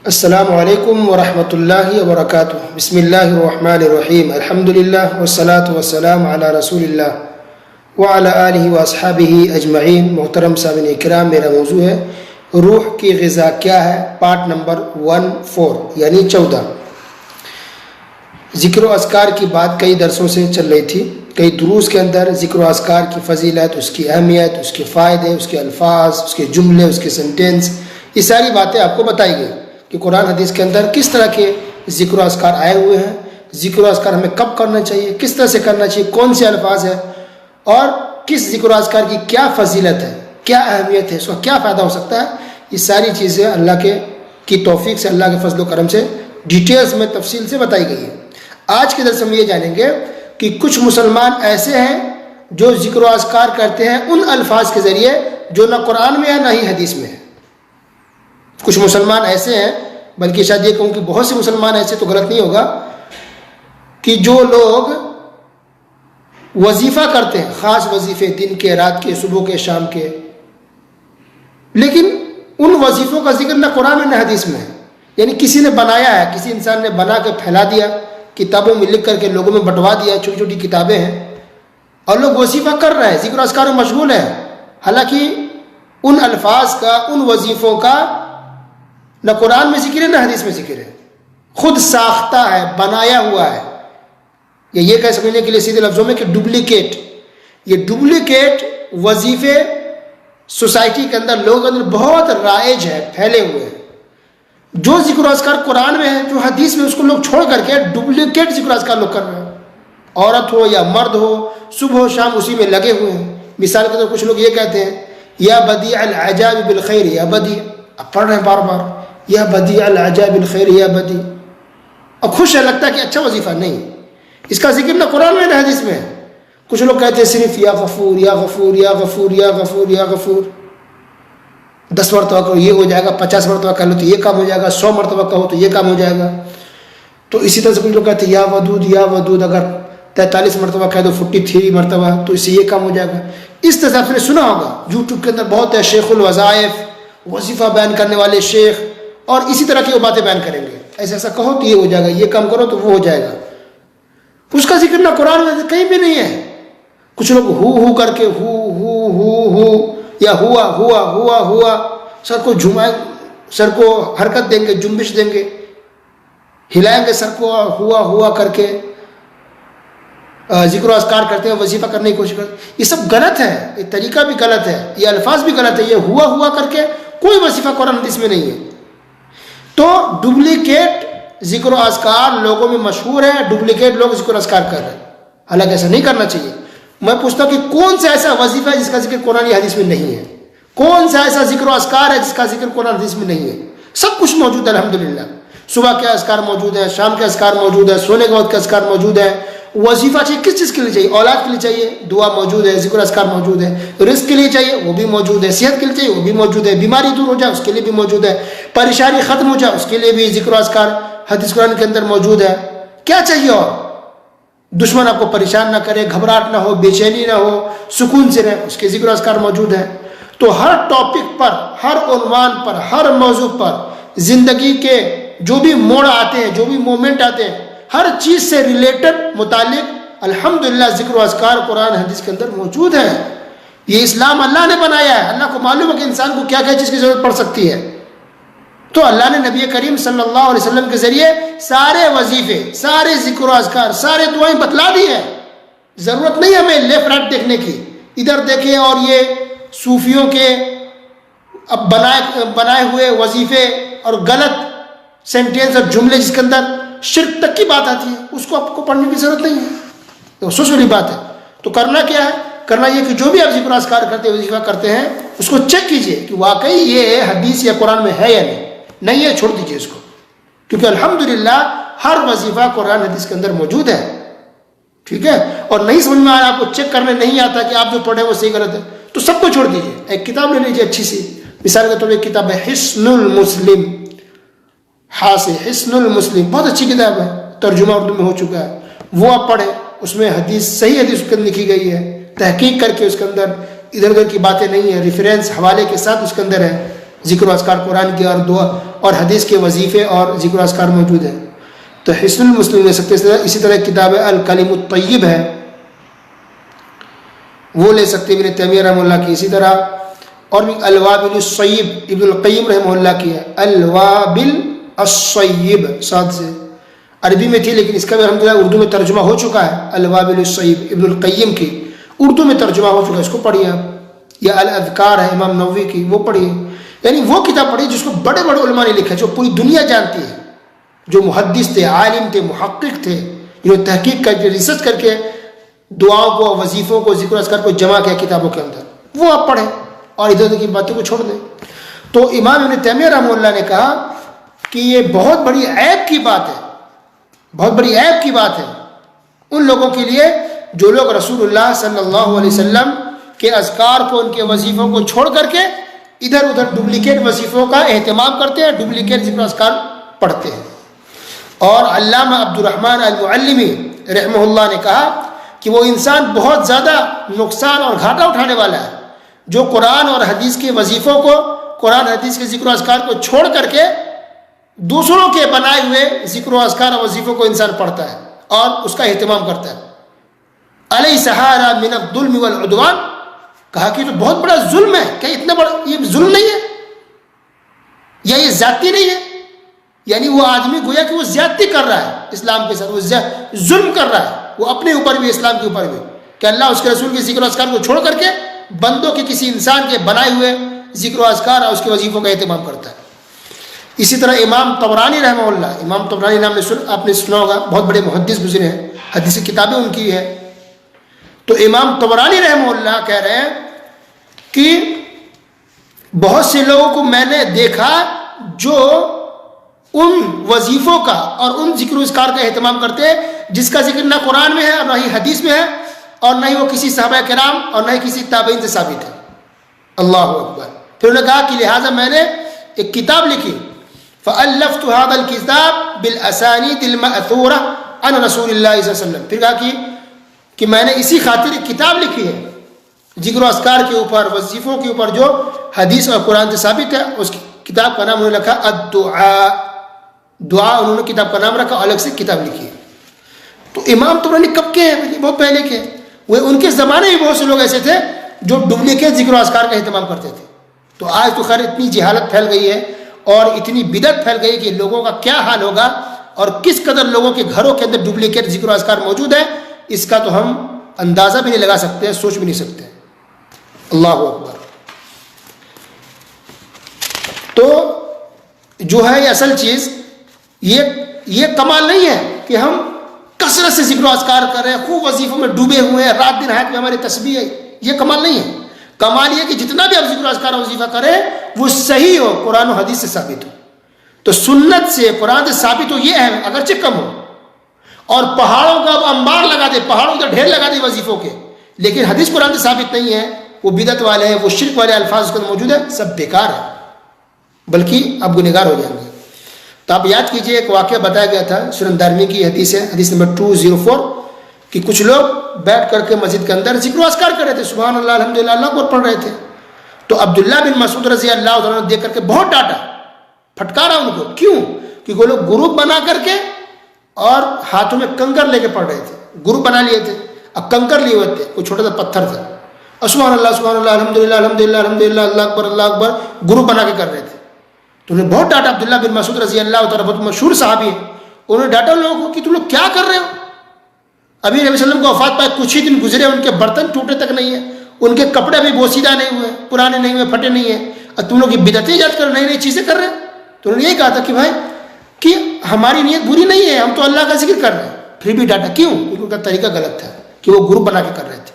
السلام علیکم ورحمۃ اللہ وبرکاتہ۔ بسم اللہ الرحمن الرحیم، الحمدللہ والصلاة والسلام علی رسول اللہ وعلی آلہ واصحابہ اجمعین۔ محترم سامعین اکرام، میرا موضوع ہے روح کی غذا کیا ہے، پارٹ نمبر 14 یعنی 14۔ ذکر و اذکار کی بات کئی درسوں سے چل رہی تھی، کئی دروس کے اندر ذکر و اذکار کی فضیلت، اس کی اہمیت، اس کے فائدے، اس کے الفاظ، اس کے جملے، اس کے سینٹینس، یہ ساری باتیں آپ کو بتائی گئی کہ قرآن حدیث کے اندر کس طرح کے ذکر و اذکار آئے ہوئے ہیں، ذکر و اذکار ہمیں کب کرنا چاہیے، کس طرح سے کرنا چاہیے، کون سے الفاظ ہیں، اور کس ذکر و اذکار کی کیا فضیلت ہے، کیا اہمیت ہے، اس کا کیا فائدہ ہو سکتا ہے۔ یہ ساری چیزیں اللہ کی توفیق سے، اللہ کے فضل و کرم سے ڈیٹیلز میں تفصیل سے بتائی گئی ہیں۔ آج کے درس میں یہ جانیں گے کہ کچھ مسلمان ایسے ہیں جو ذکر و اذکار کرتے ہیں ان الفاظ کے ذریعے جو نہ قرآن میں ہے نہ ہی حدیث میں ہے۔ کچھ مسلمان ایسے ہیں، بلکہ شاید یہ کہوں کہ بہت سے مسلمان ایسے، تو غلط نہیں ہوگا، کہ جو لوگ وظیفہ کرتے ہیں، خاص وظیفے دن کے، رات کے، صبح کے، شام کے، لیکن ان وظیفوں کا ذکر نہ قرآن میں نہ حدیث میں ہے۔ یعنی کسی نے بنایا ہے، کسی انسان نے بنا کے پھیلا دیا، کتابوں میں لکھ کر کے لوگوں میں بٹوا دیا، چھوٹی چھوٹی کتابیں ہیں، اور لوگ وظیفہ کر رہے ہیں، ذکر و اذکار میں مشغول ہیں، حالانکہ ان الفاظ کا، ان وظیفوں کا نہ قرآن میں ذکر ہے نہ حدیث میں ذکر ہے، خود ساختہ ہے، بنایا ہوا ہے۔ یا یہ کہہ سمجھنے کے لیے سیدھے لفظوں میں کہ ڈپلیکیٹ، یہ ڈپلیکیٹ وظیفے سوسائٹی کے اندر، لوگوں کے اندر بہت رائج ہے، پھیلے ہوئے ہیں۔ جو ذکر و اذکار قرآن میں ہے، جو حدیث میں، اس کو لوگ چھوڑ کر کے ڈپلیکیٹ ذکر و اذکار لوگ کر رہے ہیں۔ عورت ہو یا مرد ہو، صبح و شام اسی میں لگے ہوئے ہیں۔ مثال کے طور کچھ لوگ یہ کہتے ہیں، یا بدیع العجائب بالخیر یا بدیع، اب پڑھ رہے ہیں بار بار، یا بدیع العجائب بالخیر یا بدیع، اور خوش ہے، لگتا ہے کہ اچھا وظیفہ نہیں، اس کا ذکر نہ قرآن میں نہ حدیث میں ہے۔ کچھ لوگ کہتے ہیں صرف یا غفور یا غفور یا غفور یا غفور یا غفور، 10 مرتبہ کہو یہ ہو جائے گا، 50 مرتبہ کہہ لو تو یہ کام ہو جائے گا، 100 مرتبہ کہو تو یہ کام ہو جائے گا۔ تو اسی طرح سے کچھ لوگ کہتے ہیں یا ودود یا ودود، اگر 43 مرتبہ کہہ دو، 43 مرتبہ، تو اس سے یہ کام ہو جائے گا۔ اس طرح سے آپ نے سنا ہوگا، یوٹیوب کے اندر بہت ہے، شیخ الوظائف، وظیفہ بیان کرنے والے شیخ، اور اسی طرح کی وہ باتیں بیان کریں گے، ایسا ایسا کہو تو یہ ہو جائے گا، یہ کام کرو تو وہ ہو جائے گا۔ اس کا ذکر نہ قرآن میں کہیں بھی نہیں ہے۔ کچھ لوگ ہو کر کے ہو یا ہوا سر کو جھمائیں، سر کو حرکت دیں گے، جنبش دیں گے، ہلائیں گے سر کو، ہوا کر کے ذکر و اذکار کرتے ہیں، وظیفہ کرنے کی کوشش کرتے ہیں۔ یہ سب غلط ہے، یہ طریقہ بھی غلط ہے، یہ الفاظ بھی غلط ہے۔ یہ ہوا کر کے کوئی وظیفہ قرآن حدیث میں نہیں ہے۔ تو ڈپلیکیٹ ذکر و اذکار لوگوں میں مشہور ہے، ڈپلیکیٹ لوگ ذکر و اذکار کر رہے ہیں، حالانکہ ایسا نہیں کرنا چاہیے۔ میں پوچھتا ہوں کہ کون سا ایسا وظیفہ ہے جس کا ذکر قرآن یا حدیث میں نہیں ہے؟ کون سا ایسا ذکر و اذکار ہے جس کا ذکر قرآن حدیث میں نہیں ہے؟ سب کچھ موجود ہے الحمدللہ۔ صبح کے اذکار موجود ہے، شام کے اذکار موجود ہے، سونے کے وقت کے اذکار موجود ہے۔ وظیفہ چاہیے کس چیز کے لیے چاہیے؟ اولاد کے لیے چاہیے، دعا موجود ہے، ذکر و اذکار موجود ہے۔ رزق کے لیے چاہیے، وہ بھی موجود ہے۔ صحت کے لیے چاہیے، وہ بھی موجود ہے۔ بیماری دور ہو جائے، اس کے لیے بھی موجود ہے۔ پریشانی ختم ہو جائے، اس کے لیے بھی ذکر و اذکار حدیث قرآن کے اندر موجود ہے۔ کیا چاہیے اور؟ دشمن آپ کو پریشان نہ کرے، گھبراہٹ نہ ہو، بے چینی نہ ہو، سکون سے رہے، اس کے ذکر و اذکار موجود ہے۔ تو ہر ٹاپک پر، ہر عنوان پر، ہر موضوع پر، زندگی کے جو بھی موڑ آتے ہیں، جو بھی مومنٹ آتے ہیں، ہر چیز سے ریلیٹڈ متعلق الحمدللہ ذکر و اذکار قرآن حدیث کے اندر موجود ہے۔ یہ اسلام اللہ نے بنایا ہے، اللہ کو معلوم ہے کہ انسان کو کیا کیا چیز کی ضرورت پڑ سکتی ہے۔ تو اللہ نے نبی کریم صلی اللہ علیہ وسلم کے ذریعے سارے وظیفے، سارے ذکر و اذکار، سارے دعائیں بتلا دی ہیں۔ ضرورت نہیں ہمیں لیفٹ رائٹ دیکھنے کی، ادھر دیکھیں اور یہ صوفیوں کے اب بنائے ہوئے وظیفے اور غلط سینٹینس اور جملے جس کے اندر شرک تک کی بات آتی ہے، اس کو آپ کو پڑھنے کی ضرورت نہیں ہے، یہ افسوس والی بات ہے۔ تو کرنا کیا ہے؟ کرنا یہ کہ جو بھی آپ ذکر و اذکار کرتے ہیں، وظیفہ کرتے ہیں، اس کو چیک کیجئے کہ واقعی یہ حدیث یا قرآن میں ہے یا نہیں ہے، چھوڑ دیجئے اس کو، کیونکہ الحمدللہ ہر وظیفہ قرآن حدیث کے اندر موجود ہے، ٹھیک ہے؟ اور نہیں سمجھ میں آیا، آپ کو چیک کرنے نہیں آتا کہ آپ جو پڑھیں وہ صحیح غلط ہے، تو سب کو چھوڑ دیجئے، ایک کتاب لے لیجئے اچھی سی، مثال کے طور پر کتاب ہے حصن المسلم، ہاں سے حصن المسلم، بہت اچھی کتاب ہے، ترجمہ اردو میں ہو چکا ہے، وہ آپ پڑھیں، اس میں حدیث صحیح حدیث اس کے اندر لکھی گئی ہے، تحقیق کر کے اس کے اندر ادھر ادھر کی باتیں نہیں ہیں، ریفرنس حوالے کے ساتھ اس کے اندر ہے، ذکر و اذکار قرآن کی اور دعا اور حدیث کے وظیفے اور ذکر و اذکار موجود ہیں، تو حصن المسلم لے سکتے ہیں۔ اسی طرح ایک کتاب ہے الکلم الطیب ہے، وہ لے سکتے ابن تیمیہ رحمہ اللہ کی، اسی طرح اور بھی الوابل الصیب ابن القیم رحمہ اللہ کی ہے، الوابل الصیب صاد سے، عربی میں تھی لیکن اس کا بھی الحمدللہ اردو میں ترجمہ ہو چکا ہے، الوابل الصیب ابن القیم کی اردو میں ترجمہ ہو چکا ہے، اس کو پڑھیے آپ، یا الاذکار ہے امام نووی کی، وہ پڑھیے، یعنی وہ کتاب پڑھیے جس کو بڑے بڑے علماء نے لکھا ہے، جو پوری دنیا جانتی ہے، جو محدث تھے، عالم تھے، محقق تھے، جنہوں نے تحقیق کر کے ریسرچ کر کے دعاؤں کو، وظیفوں کو، ذکر و اذکار کو جمع کیا کتابوں کے اندر، وہ آپ پڑھیں اور ادھر ادھر کی باتوں کو چھوڑ دیں۔ تو امام ابن تیمیہ رحمہ اللہ نے کہا کہ یہ بہت بڑی عیب کی بات ہے، بہت بڑی عیب کی بات ہے ان لوگوں کے لیے جو لوگ رسول اللہ صلی اللہ علیہ وسلم کے اذکار کو، ان کے وظیفوں کو چھوڑ کر کے ادھر ادھر ڈپلیکیٹ وظیفوں کا اہتمام کرتے ہیں، ڈپلیکیٹ ذکر و اذکار پڑھتے ہیں۔ اور علامہ عبد الرحمن المعلمی رحمہ اللہ نے کہا کہ وہ انسان بہت زیادہ نقصان اور گھاٹا اٹھانے والا ہے جو قرآن اور حدیث کے وظیفوں کو، قرآن حدیث کے ذکر و اذکار کو چھوڑ کر کے دوسروں کے بنائے ہوئے ذکر و اذکار اور وظیفوں کو انسان پڑھتا ہے اور اس کا اہتمام کرتا ہے۔ الیس ھذا من الظلم والعدوان، کہا کہ تو بہت بڑا ظلم ہے، کہ اتنا بڑا یہ ظلم نہیں ہے یا یہ زیادتی نہیں ہے، یعنی وہ آدمی گویا کہ وہ زیادتی کر رہا ہے اسلام کے ساتھ، وہ ظلم کر رہا ہے، وہ اپنے اوپر بھی، اسلام کے اوپر بھی، کہ اللہ اس کے رسول کے ذکر و اذکار کو چھوڑ کر کے بندوں کے کسی انسان کے بنائے ہوئے ذکر و اذکار اور اس کے وظیفوں کا اہتمام کرتا ہے۔ اسی طرح امام طبرانی رحمہ اللہ، امام طبرانی نام آپ نے سنا ہوگا، بہت بڑے محدث گزرے ہیں، حدیث کتابیں ان کی ہے، تو امام طبرانی رحمہ اللہ کہہ رہے ہیں کہ بہت سے لوگوں کو میں نے دیکھا جو ان وظیفوں کا اور ان ذکر و اذکار کا اہتمام کرتے ہیں جس کا ذکر نہ قرآن میں ہے اور نہ ہی حدیث میں ہے اور نہ ہی وہ کسی صحابہ کرام اور نہ ہی کسی تابعین سے ثابت ہے۔ اللہ اکبر۔ پھر انہوں نے کہا کہ لہٰذا میں نے ایک کتاب لکھی، فَأَلَّفْتُ هَذَا الْكِتَابَ بِالْأَسَانِيدِ الْمَأْثُورَةِ عَنْ رسول اللہ صلی اللہ علیہ وسلم، پھر کہا کہ میں نے اسی خاطر ایک کتاب لکھی ہے ذکر و اذکار کے اوپر، وظیفوں کے اوپر جو حدیث اور قرآن سے ثابت ہے۔ اس کتاب کا نام انہوں نے رکھا الدعاء، دعا انہوں نے کتاب کا نام رکھا، الگ سے کتاب لکھی ہے۔ تو امام طبرانی کب کے ہیں؟ بہت پہلے کے، وہ ان کے زمانے میں بہت سے لوگ ایسے تھے جو ڈپلیکیٹ ذکر و اذکار کا اہتمام کرتے تھے۔ تو آج تو خیر اتنی جہالت پھیل گئی ہے اور اتنی بدعت پھیل گئی کہ لوگوں کا کیا حال ہوگا اور کس قدر لوگوں کے گھروں کے اندر ڈپلیکیٹ ذکر و اذکار موجود ہے، اس کا تو ہم اندازہ بھی نہیں لگا سکتے، سوچ بھی نہیں سکتے۔ اللہ اکبر۔ تو جو ہے یہ اصل چیز، یہ کمال نہیں ہے کہ ہم کثرت سے ذکر و اذکار کر رہے ہیں، خوب وظیفوں میں ڈوبے ہوئے ہیں، رات دن حیات میں ہماری تسبیح ہے، یہ کمال نہیں ہے۔ کمال یہ کہ جتنا بھی آپ ذکر و اذکار وظیفہ کریں وہ صحیح ہو، قرآن و حدیث سے ثابت ہو، تو سنت سے، قرآن سے ثابت ہو، یہ اہم ہے، اگرچہ کم ہو۔ اور پہاڑوں کا انبار لگا دے، پہاڑوں کا ڈھیر لگا دے وظیفوں کے، لیکن حدیث قرآن سے ثابت نہیں ہے، وہ بدعت والے ہیں، وہ شرک والے الفاظ اس کے اندر موجود ہیں، سب بیکار ہے، بلکہ آپ گنہگار ہو جائیں گے۔ تو آپ یاد کیجئے ایک واقعہ بتایا گیا تھا، سنن دارمی کی حدیث ہے، حدیث نمبر 204، کہ کچھ لوگ بیٹھ کر کے مسجد کے اندر ذکر و اذکار کر رہے تھے، سبحان اللہ الحمدللہ اللہ اکبر پڑھ رہے تھے۔ تو عبداللہ بن مسعود رضی اللہ عنہ نے دیکھ کر کے بہت ڈانٹا، پھٹکارا ان کو، کیوں؟ کہ وہ لوگ گروپ بنا کر کے اور ہاتھوں میں کنکر لے کے پڑھ رہے تھے، گروپ بنا لیے تھے، اب کنکر لیے ہوئے تھے، کوئی چھوٹا سا پتھر تھا، سبحان اللہ الحمدللہ الحمدللہ الحمدللہ اللہ اکبر گروپ بنا کے کر رہے تھے۔ تو انہیں بہت ڈانٹا، عبداللہ بن مسعود رضی اللہ تعالیٰ بہت مشہور صحابی ہیں، انہوں نے ڈانٹا ان لوگوں کو کہ تم لوگ کیا کر رہے ہو؟ ابھی نبی صلی اللہ علیہ وسلم کو وفات پائے کچھ ہی دن گزرے، ان کے برتن ٹوٹے تک نہیں ہیں، ان کے کپڑے بھی بوسیدہ نہیں ہوئے، پرانے نہیں ہوئے، پھٹے نہیں ہیں، اور تم لوگ یہ بدعتیں ایجاد کر نئی نئی چیزیں کر رہے ہیں۔ تو انہوں نے یہ کہا تھا کہ بھائی کہ ہماری نیت بری نہیں ہے، ہم تو اللہ کا ذکر کر رہے ہیں، پھر بھی ڈانٹا کیوں؟ کیونکہ ان کا طریقہ غلط تھا کہ وہ گروپ بنا کے کر رہے تھے۔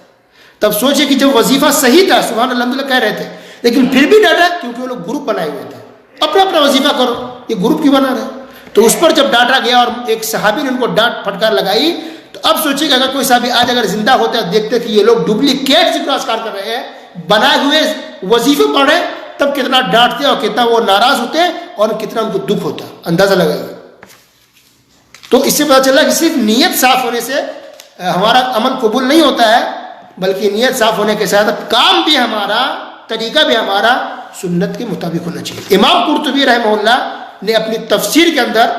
تب سوچے کہ جب وظیفہ صحیح تھا، سبحان اللہ الحمدللہ کہہ رہے تھے، لیکن پھر بھی ڈانٹا کیونکہ وہ لوگ گروپ بنائے ہوئے تھے، اپنا اپنا وظیفہ کرو، یہ گروپ کیوں بنا رہے؟ تو اس پر جب ڈانٹا گیا اور ایک صحابی نے ان کو ڈانٹ پھٹکار لگائی، تو اب سوچے کہ اگر کوئی صحابی آج اگر زندہ ہوتا ہے، دیکھتے کہ یہ لوگ ڈپلیکیٹ ذکر اذکار کر رہے ہیں، بنائے ہوئے وظیفے پڑھ رہے ہیں، تب کتنا ڈانٹتے اور کتنا وہ ناراض ہوتے اور کتنا ان کو دکھ ہوتا، اندازہ لگائیے۔ تو اس سے پتہ چلا کہ صرف نیت صاف ہونے سے ہمارا عمل قبول نہیں ہوتا ہے، بلکہ نیت صاف ہونے کے ساتھ کام بھی ہمارا، طریقہ بھی ہمارا سنت کے مطابق ہونا چاہیے۔ امام قرطبی رحمہ اللہ نے اپنی تفسیر کے اندر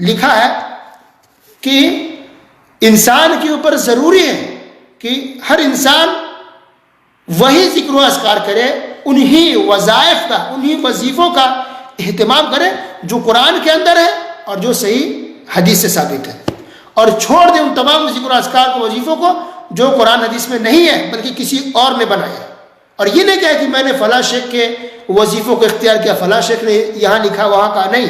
لکھا ہے کہ انسان کے اوپر ضروری ہے کہ ہر انسان وہی ذکر و اذکار کرے، انہی وظائف کا، انہی وظیفوں کا اہتمام کرے جو قرآن کے اندر ہے اور جو صحیح حدیث سے ثابت ہے، اور چھوڑ دے ان تمام ذکر و اذکار کو، وظیفوں کو جو قرآن حدیث میں نہیں ہے بلکہ کسی اور نے بنایا ہے۔ اور یہ نہیں کہا کہ میں نے فلاں شیخ کے وظیفوں کو اختیار کیا، فلاں شیخ نے یہاں لکھا وہاں کہا، نہیں،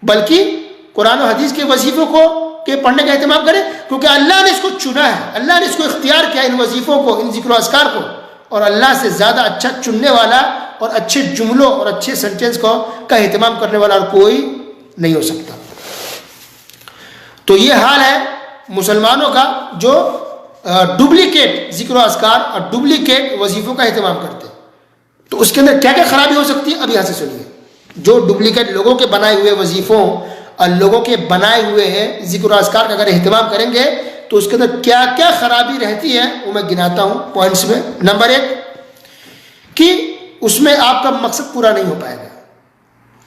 بلکہ قرآن و حدیث کے وظیفوں کو کے پڑھنے کا اہتمام کرے، کیونکہ اللہ نے اس کو چنا ہے، اللہ نے اس کو اختیار کیا، ان وظیفوں کو، ان ذکر و اذکار کو، اور اللہ سے زیادہ اچھا چننے والا اور اچھے جملوں اور اچھے سینٹینس کا اہتمام کرنے والا اور کوئی نہیں ہو سکتا۔ تو یہ حال ہے مسلمانوں کا جو ڈپلیکیٹ ذکر و اذکار اور ڈپلیکیٹ وظیفوں کا اہتمام کرتے ہیں۔ تو اس کے اندر کیا کیا خرابی ہو سکتی ہے، اب یہاں سے سنیے۔ جو ڈپلیکیٹ لوگوں کے بنائے ہوئے وظیفوں اور لوگوں کے بنائے ہوئے ہیں ذکر و اذکار کا اگر اہتمام کریں گے تو اس کے اندر کیا کیا خرابی رہتی ہے وہ میں گناتا ہوں پوائنٹس میں۔ نمبر 1 کہ اس میں آپ کا مقصد پورا نہیں ہو پائے گا۔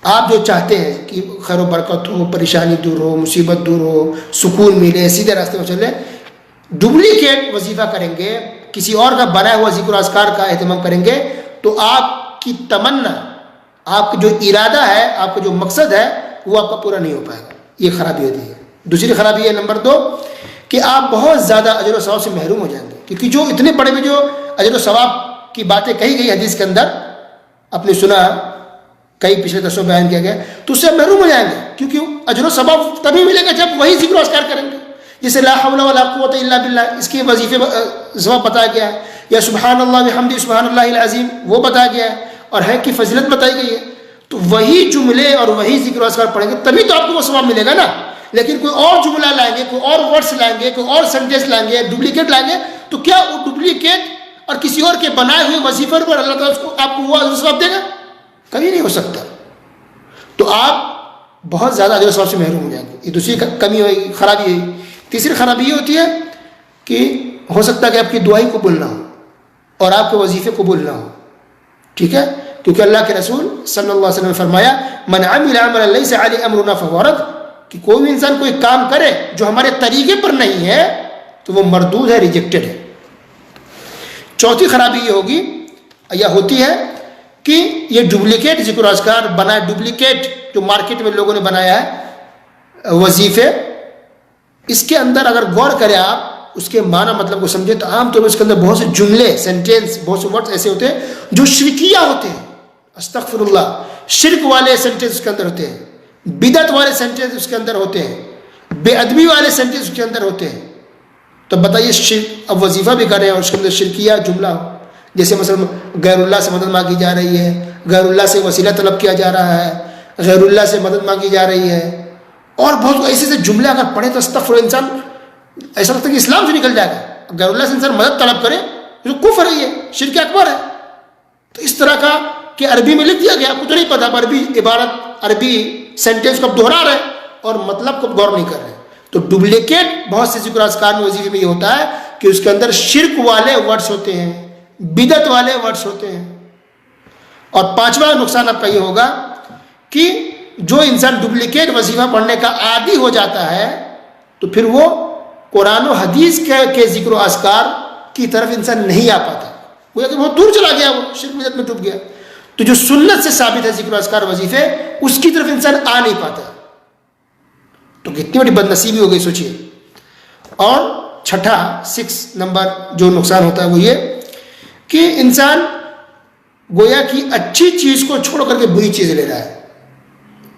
آپ جو چاہتے ہیں کہ خیر و برکت ہو، پریشانی دور ہو، مصیبت دور ہو، سکون ملے، سیدھے راستے میں چلے، ڈپلیکیٹ وظیفہ کریں گے، کسی اور کا بنایا ہوا ذکر و اذکار کا اہتمام کریں گے تو آپ کی تمنا، آپ کا جو ارادہ ہے، آپ کا جو مقصد ہے وہ آپ کا پورا نہیں ہو پائے گا۔ یہ خرابی ہوتی ہے۔ دوسری خرابی ہے نمبر 2 کہ آپ بہت زیادہ اجر و ثواب سے محروم ہو جائیں گے، کیونکہ جو اتنے بڑے میں جو اجر و ثواب کی باتیں کہی گئی حدیث کے اندر، آپ نے سنا، کئی پچھلے درسوں میں بیان کیا گیا، تو اس سے محروم ہو جائیں گے، کیونکہ اجر و ثواب تبھی ملے گا جب وہی ذکر و اذکار کریں گے، جیسے لا حول ولا قوت الا باللہ، اس کے وظیفے ثواب بتایا گیا ہے، یا سبحان اللہ بحمدہ سبحان اللہ العظیم وہ بتایا گیا ہے، اور ہے کی فضیلت بتائی گئی ہے۔ تو وہی جملے اور وہی ذکر و اذکار پڑھیں گے تبھی تو آپ کو وہ ثواب ملے گا نا۔ لیکن کوئی اور جملہ لائیں گے، کوئی اور ورڈس لائیں گے، کوئی اور سینٹینس لائیں گے، ڈپلیکیٹ لائیں گے، تو کیا وہ ڈپلیکیٹ اور کسی اور کے بنائے ہوئے وظیفے پر اللہ تعالیٰ آپ کو وہ ثواب دے گا؟ کبھی نہیں ہو سکتا۔ تو آپ بہت زیادہ اجر و ثواب سے محروم ہو جائیں گے۔ یہ دوسری کمی ہوئی، خرابی ہے۔ تیسری خرابی یہ ہوتی ہے کہ ہو سکتا ہے کہ آپ کی دعائی قبول نہ ہو اور آپ کے وظیفے قبول نہ ہو، ٹھیک ہے؟ کیونکہ اللہ کے رسول صلی اللہ علیہ وسلم نے فرمایا من عمل عملا لیس علیہ امرنا فہو رد، کہ کوئی بھی انسان کوئی کام کرے جو ہمارے طریقے پر نہیں ہے تو وہ مردود ہے، ریجیکٹڈ ہے۔ چوتھی خرابی یہ ہوگی یا ہوتی ہے کہ یہ ڈپلیکیٹ ذکر و اذکار بنا، ڈپلیکیٹ جو مارکیٹ میں لوگوں نے بنایا ہے وظیفے، اس کے اندر اگر غور کریں آپ، اس کے معنی مطلب کو سمجھے تو عام طور پر اس کے اندر بہت سے جملے، سینٹینس، بہت سے ورڈز ایسے ہوتے ہیں جو شرکیہ ہوتے ہیں، استغفر اللہ، شرک والے سینٹینس اس کے اندر ہوتے ہیں، بدعت والے سینٹینس اس کے اندر ہوتے ہیں، بے ادبی والے سینٹینس اس کے اندر ہوتے ہیں۔ تو بتائیے شرک، اب وظیفہ بھی کریں اور اس کے اندر شرکیہ جملہ ہو، جیسے مثلا غیر اللہ سے مدد مانگی جا رہی ہے، غیر اللہ سے وسیلہ طلب کیا جا رہا ہے، غیر اللہ سے مدد مانگی جا رہی ہے، اور بہت ایسے جملے اگر پڑھیں تو استغفر، انسان ایسا لگتا ہے کہ اسلام سے نکل جائے گا۔ غیر اللہ سے انسان مدد طلب کرے تو کفر ہے، یہ شرک اکبر ہے۔ تو اس طرح کا کہ عربی میں لکھ دیا گیا، آپ کو تو نہیں پتا، عربی عبارت، عربی سینٹینس کو دہرا رہے اور مطلب کو غور نہیں کر رہے۔ تو ڈپلیکیٹ بہت سے ذکر اذکار میں وظیفے میں یہ ہوتا ہے کہ اس کے اندر شرک والے ورڈس ہوتے ہیں، بدعت والے ورڈس ہوتے ہیں۔ اور پانچواں نقصان آپ کا یہ ہوگا کہ جو انسان ڈپلیکیٹ وظیفہ پڑھنے کا عادی ہو جاتا ہے تو پھر وہ قرآن و حدیث کے ذکر و اذکار کی طرف انسان نہیں آ پاتا، وہ کہ بہت دور چلا گیا، وہ شرک بدعت میں ڈوب گیا۔ تو جو سنت سے ثابت ہے ذکر و اذکار وظیفے، اس کی طرف انسان آ نہیں پاتا، تو کتنی بڑی بد نصیبی ہو گئی سوچیے۔ اور چھٹا 6 نمبر جو نقصان ہوتا ہے وہ یہ کہ انسان گویا کی اچھی چیز کو چھوڑ کر کے بری چیز لے رہا ہے۔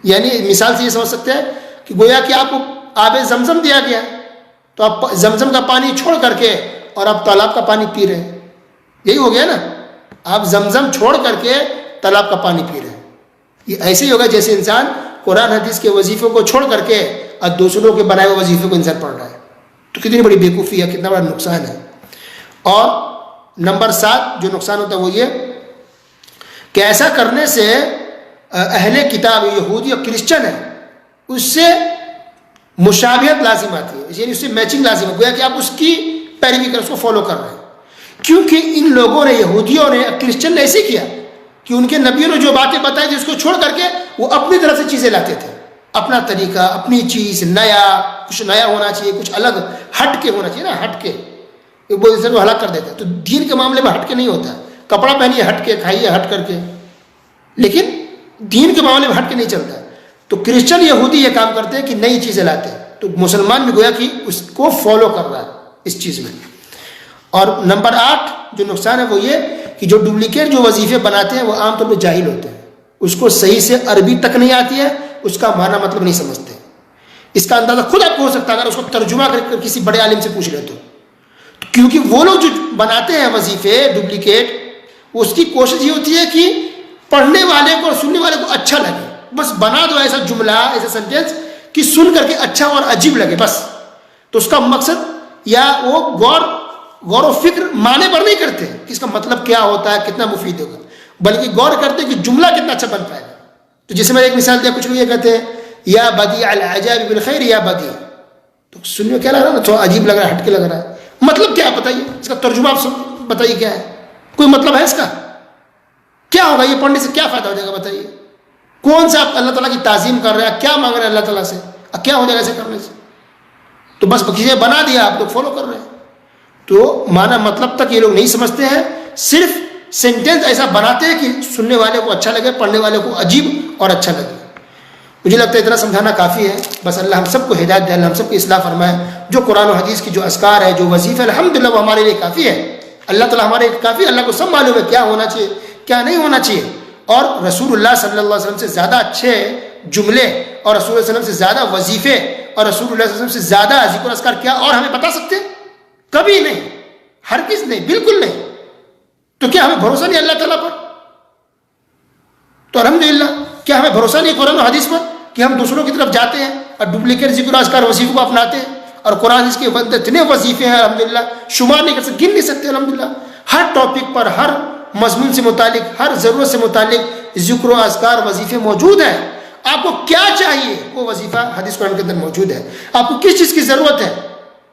یعنی مثال سے یہ سمجھ سکتے ہیں کہ گویا کہ آپ کو آب زمزم دیا گیا تو آپ زمزم کا پانی چھوڑ کر کے اور آپ تالاب کا پانی پی رہے ہیں، یہی ہو گیا نا، آپ زمزم چھوڑ کر کے تالاب کا پانی پی رہے ہیں۔ یہ ایسے ہی ہوگا جیسے انسان قرآن حدیث کے وظیفوں کو چھوڑ کر کے اور دوسروں کے بنائے ہوئے وظیفے کو انسان پڑھ رہا ہے، تو کتنی بڑی بیوقوفی ہے، کتنا بڑا نقصان ہے۔ اور نمبر 7 جو نقصان ہوتا ہے وہ یہ کہ ایسا کرنے سے اہل کتاب یہودی اور کرسچن ہے اس سے مشابہت لازم آتی ہے، یعنی اس سے میچنگ لازم ہے، گویا کہ آپ اس کی پیروی کر اس کو فالو کر رہے ہیں. کیونکہ ان لوگوں نے، یہودیوں نے، کرسچن نے ایسے کیا کہ ان کے نبیوں نے جو باتیں بتائی تھی اس کو چھوڑ کر کے وہ اپنی طرف سے چیزیں لاتے تھے، اپنا طریقہ، اپنی چیز، نیا، کچھ نیا ہونا چاہیے، کچھ الگ ہٹ کے ہونا چاہیے نا، ہٹ کے وہ ہلاک کر دیتے. تو دین کے معاملے میں ہٹ کے نہیں ہوتا، کپڑا پہنیے ہٹ کے، کھائیے ہٹ کر کے، لیکن دین کے معاملے میں ہٹ کے نہیں چلتا. تو کرسچن یہودی یہ کام کرتے ہیں کہ نئی چیزیں لاتے ہیں، تو مسلمان بھی گویا کہ اس کو فالو کر رہا ہے اس چیز میں. اور نمبر 8 جو نقصان ہے وہ یہ کہ جو ڈپلیکیٹ جو وظیفے بناتے ہیں وہ عام طور پہ جاہل ہوتے ہیں، اس کو صحیح سے عربی تک نہیں آتی ہے، اس کا معنی مطلب نہیں سمجھتے. اس کا اندازہ خود آپ کو ہو سکتا ہے اگر اس کو ترجمہ کر کسی بڑے عالم سے پوچھ لے تو، کیونکہ وہ لوگ جو بناتے ہیں وظیفے ڈپلیکیٹ، اس کی کوشش یہ ہوتی ہے کہ پڑھنے والے کو اور سننے والے کو اچھا لگے، بس بنا دو ایسا جملہ، ایسا سینٹینس کہ سن کر کے اچھا اور عجیب لگے بس. تو اس کا مقصد یا وہ غور و فکر معنی پر نہیں کرتے کہ اس کا مطلب کیا ہوتا ہے، کتنا مفید ہوگا، بلکہ غور کرتے کہ جملہ کتنا اچھا بن پائے گا. تو جیسے میں ایک مثال دیا، کچھ لوگ یہ کہتے ہیں یا بدیع العجائب بالخیر یا بدیع، تو سننے میں کیا لگ رہا ہے نا، تھوڑا عجیب لگ رہا ہے، ہٹ کے لگ رہا ہے. مطلب کیا ہے بتائیے، اس کا ترجمہ آپ بتائیے کیا ہے، کوئی مطلب ہے اس کا؟ کیا ہوگا یہ پڑھنے سے، کیا فائدہ ہو جائے گا بتائیے؟ کون سے آپ اللہ تعالیٰ کی تعظیم کر رہے ہیں، کیا مانگ رہے ہیں اللہ تعالیٰ سے، کیا ہو جائے گا ایسے کرنے سے؟ تو بس کسی بنا دیا، آپ لوگ فالو کر رہے ہیں. تو معنی مطلب تک یہ لوگ نہیں سمجھتے ہیں، صرف سینٹینس ایسا بناتے ہیں کہ سننے والے کو اچھا لگے، پڑھنے والے کو عجیب اور اچھا لگے. مجھے لگتا ہے اتنا سمجھانا کافی ہے. بس اللہ ہم سب کو ہدایت دے، اللہ ہم سب کی اصلاح فرمائے. جو قرآن و حدیث کی جو اذکار ہے، جو وظیفہ، الحمدللہ وہ ہمارے لیے کافی ہے. اللہ تعالیٰ ہمارے لیے کافی، اللہ کو سب معلوم ہے کیا ہونا چاہیے کیا نہیں ہونا چاہیے. اور رسول اللہ صلی اللہ علیہ وسلم سے زیادہ اچھے جملے، اور رسول اللہ صلی اللہ علیہ وسلم سے زیادہ وظیفے، اور رسول اللہ صلی اللہ علیہ وسلم سے زیادہ ذکر و اذکار کیا اور ہمیں بتا سکتے ہیں؟ کبھی نہیں، ہرگز نہیں، بالکل نہیں. تو کیا ہمیں بھروسہ نہیں اللہ تعالیٰ پر؟ تو الحمدللہ کیا ہمیں بھروسہ نہیں قرآن و حدیث پر کہ ہم دوسروں کی طرف جاتے ہیں اور ڈپلیکیٹ ذکر و اذکار وظیفوں کو اپناتے ہیں؟ اور قرآن اس کے اتنے وظیفے ہیں الحمدللہ، شمار نہیں کر سکتے، گن نہیں سکتے الحمدللہ. ہر ٹاپک پر، ہر مضمون سے متعلق، ہر ضرورت سے متعلق ذکر و اذکار وظیفے موجود ہیں. آپ کو کیا چاہیے وہ وظیفہ حدیث قرآن کے اندر موجود ہے. آپ کو کس چیز کی ضرورت ہے،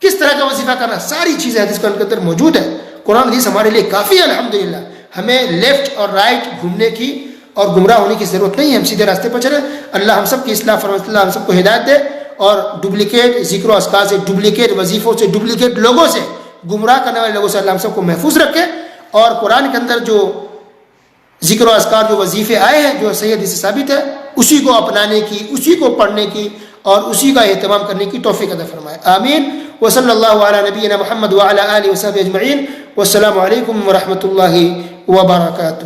کس طرح کا وظیفہ کرنا، ساری چیزیں حدیث قرآن کے اندر موجود ہے. قرآن حدیث ہمارے لیے کافی ہے الحمدللہ. ہمیں لیفٹ اور رائٹ گھومنے کی اور گمراہ ہونے کی ضرورت نہیں ہے، ہم سیدھے راستے پر چلیں. اللہ ہم سب کی اصلاح فرمائے، اللہ ہم سب کو ہدایت دے، اور ڈپلیکیٹ ذکر و اذکار سے، ڈپلیکیٹ وظیفوں سے، ڈپلیکیٹ لوگوں سے، گمراہ کرنے والے لوگوں سے اللہ ہم سب کو محفوظ رکھے. اور قرآن کے اندر جو ذکر و اذکار جو وظیفے آئے ہیں، جو صحیح حدیث سے ثابت ہے، اسی کو اپنانے کی، اسی کو پڑھنے کی اور اسی کا اہتمام کرنے کی توفیق عطا فرمائے. آمین. وصلی اللہ علی نبینا محمد وعلی آلہ وصحبہ اجمعین. والسلام علیکم ورحمۃ اللہ وبرکاتہ.